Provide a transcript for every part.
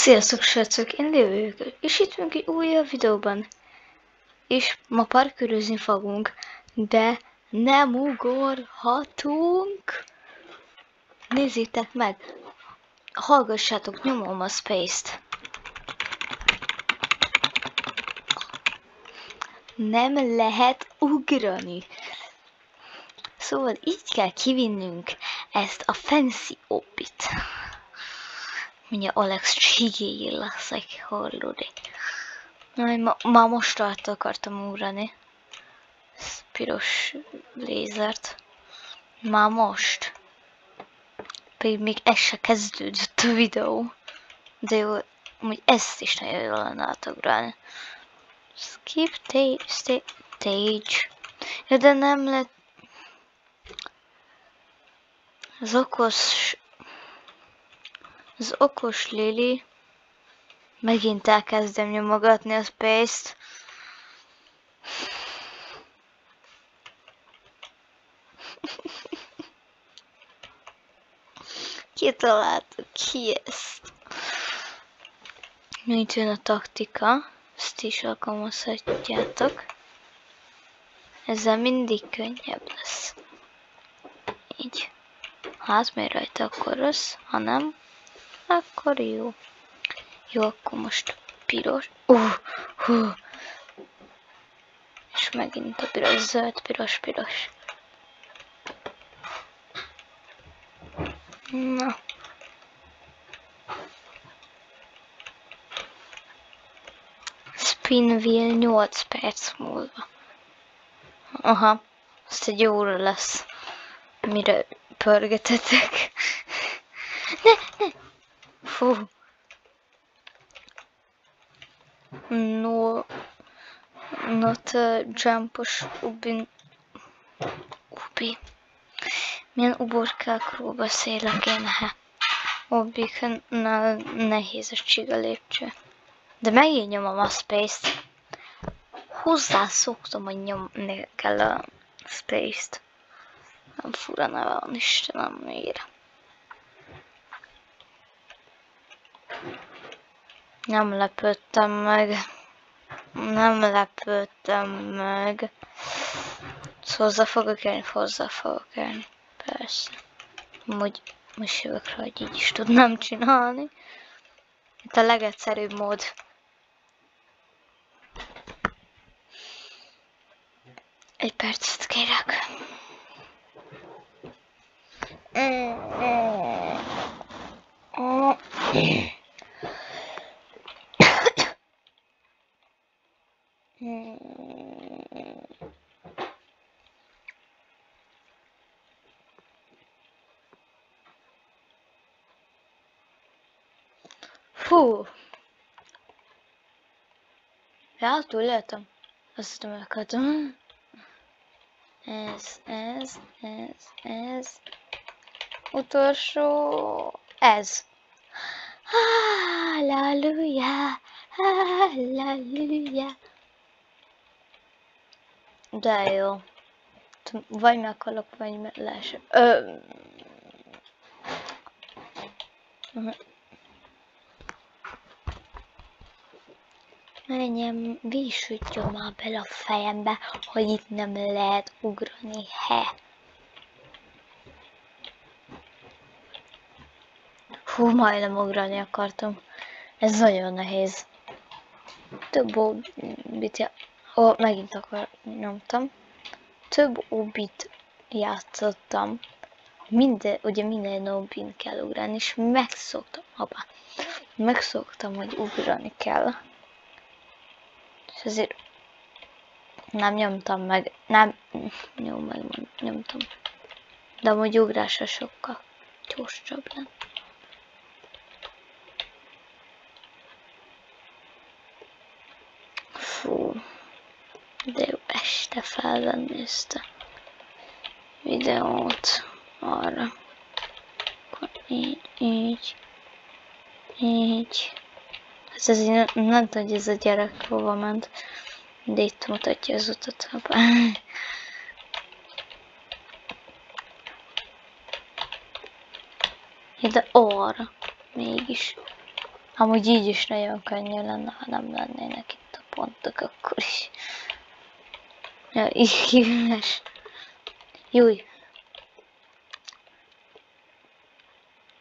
Sziasztok srácok, én Lévő vagyok, és itt vagyunk egy újabb videóban. És ma parkörözni fogunk, de nem ugorhatunk. Nézzétek meg, hallgassátok, nyomom a Space-t. Nem lehet ugrani. Szóval így kell kivinnünk ezt a fancy obbit. Mindjárt Alex csigéjé leszek, hallod? Már most akartam ugrani. Ez piros lézert. Már most. Pedig még ez se kezdődött a videó. De jó, hogy ezt is nagyon jól lenne átugrálni. Skip stage. Ja, de nem lett... Az okos Lili. Megint elkezdem nyomogatni a Space-t. Kitaláltuk ki ezt. Mint jön a taktika, ezt is alkalmazhatjátok. Ezzel mindig könnyebb lesz. Így. Ha átmegy rajta, akkor rossz, ha nem, akkor jó. Jó, akkor most piros. És megint a piros, zöld, piros. Na. Spin wheel 8 perc múlva. Aha, azt egy óra lesz, mire pörgetetek. Ne! Fú. No, not jumpos ubi. Milyen uborkákról beszélek én, Ubbiknál nehéz a csiga lépcső. De megint nyomom a Space-t. Hozzászoktam, hogy nyomni kell a Space-t. Nem fura neve van, Istenem, miért. Nem lepődtem meg. Hozzá fogok élni, persze. Amúgy most jövök rá, hogy így is tudnám csinálni. Itt a legegyszerűbb mód. Egy percet kérek. Fú! Ja, túléltem. Azt nem akartam. Ez. Utolsó. Ez. Halleluja. De jó. Vagy meghalok, vagy leesek. Menjem, vísütjön már bele a fejembe, hogy itt nem lehet ugrani, Hú, majdnem ugrani akartam. Ez nagyon nehéz. Több obbit megint nyomtam. Több obbit játszottam. Ugye minden obbin kell ugrani, és megszoktam, hogy ugrani kell. És ezért nem nyomtam meg, nyomtam. De amúgy ugrásra sokkal gyorsabb lenne. Fú, de jó este felvenni ezt a videót arra. Akkor így. Ez azért nem tudom, hogy ez a gyerek hova ment, de itt mutatja az utat. Ja, de arra mégis. Amúgy így is nagyon könnyű lenne, ha nem lennének itt a pontok akkor is. Ja, így kívüles. Júj.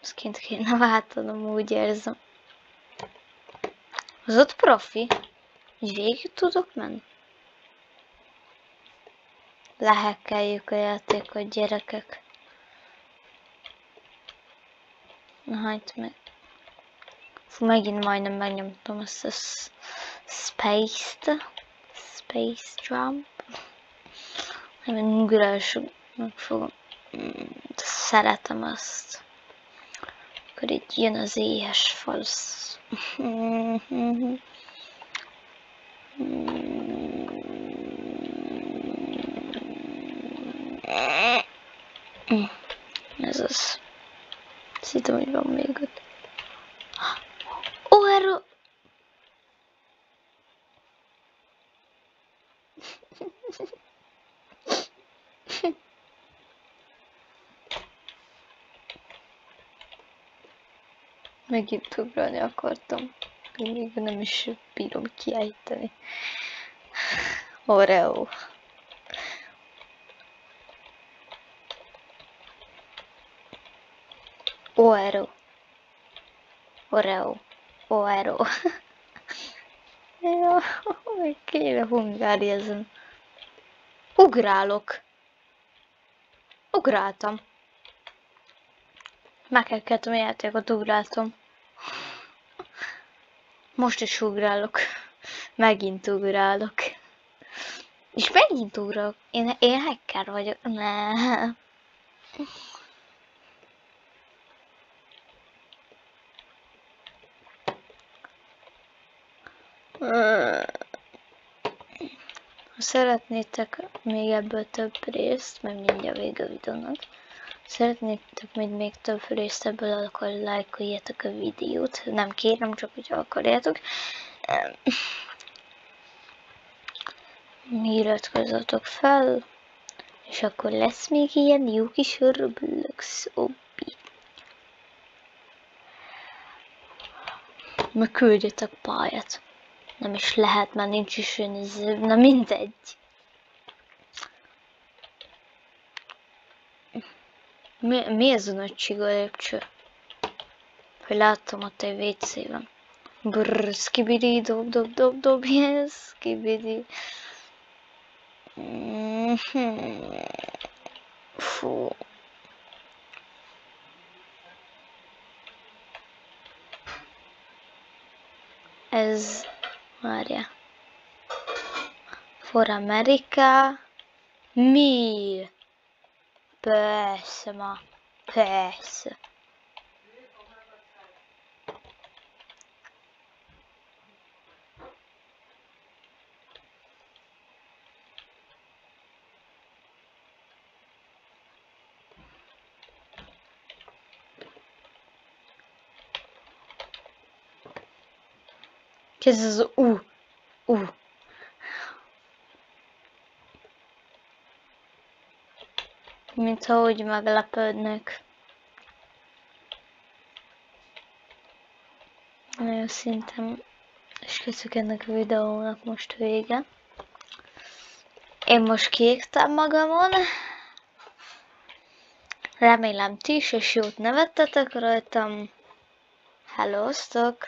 Ezt kint kéne váltanom, úgy érzem. Az ott profi. Így végig tudok menni. Lehekkeljük a játékot, gyerekek. Na hagyd meg. Fú, megint majdnem megnyomtam ezt a Space Jump. Nem, ugrások megfogom. Szeretem azt. Akkor így jön az éhes fasz. Ez az. Azt hittem, hogy van még ott. Ó, erről... Megint ugrani akartam. Még nem is bírom kiejteni. Oreo. Oreo. Oreo. Oreo. Ja, meg kéne hungáriazni. Ugrálok. Ugráltam. Megkezdtem a játékot, ugráltam. Most is ugrálok. Megint ugrálok. És megint ugrálok. Én hacker vagyok. Ne. Ha szeretnétek még ebből több részt, mert mindjárt vége a videónak, szeretnétek még több részt ebből, akkor lájkoljátok a videót. Nem kérem, csak hogyha akarjátok. Iratkozzatok fel, és akkor lesz még ilyen jó kis Roblox obbi. Meg küldjetek pályát. Nem is lehet, mert nincs is olyan, na mindegy. Mi ez a nagy csiga lépcső? Hogy láttam ott egy WC-ben. Brrr, skibidi, dob, yes, skibidi. Fú. Ez... Várja. For America. Mi? Persze ma. Persze. Ez az Mint ahogy meglepődnek. Nagyon szinten. És köszönjük ennek a videónak most vége. Én most kiégtem magamon. Remélem ti is, és jót nevettetek rajtam. Hellóztok!